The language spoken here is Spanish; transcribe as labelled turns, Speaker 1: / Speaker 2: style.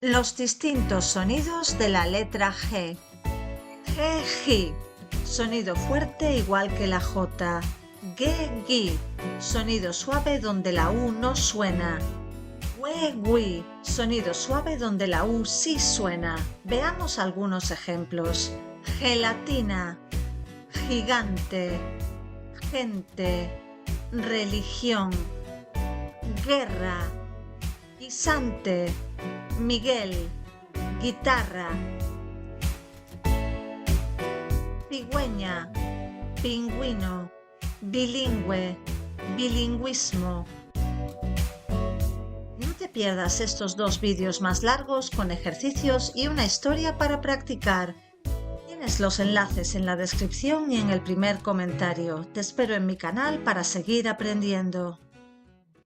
Speaker 1: Los distintos sonidos de la letra G. G, G, sonido fuerte igual que la J. G, G, sonido suave donde la U no suena. We, wi, sonido suave donde la U sí suena. Veamos algunos ejemplos. Gelatina, gigante, gente, religión, guerra, guisante, Miguel, guitarra, cigüeña, pingüino, bilingüe, bilingüismo. No te pierdas estos 2 vídeos más largos con ejercicios y una historia para practicar. Tienes los enlaces en la descripción y en el primer comentario. Te espero en mi canal para seguir aprendiendo.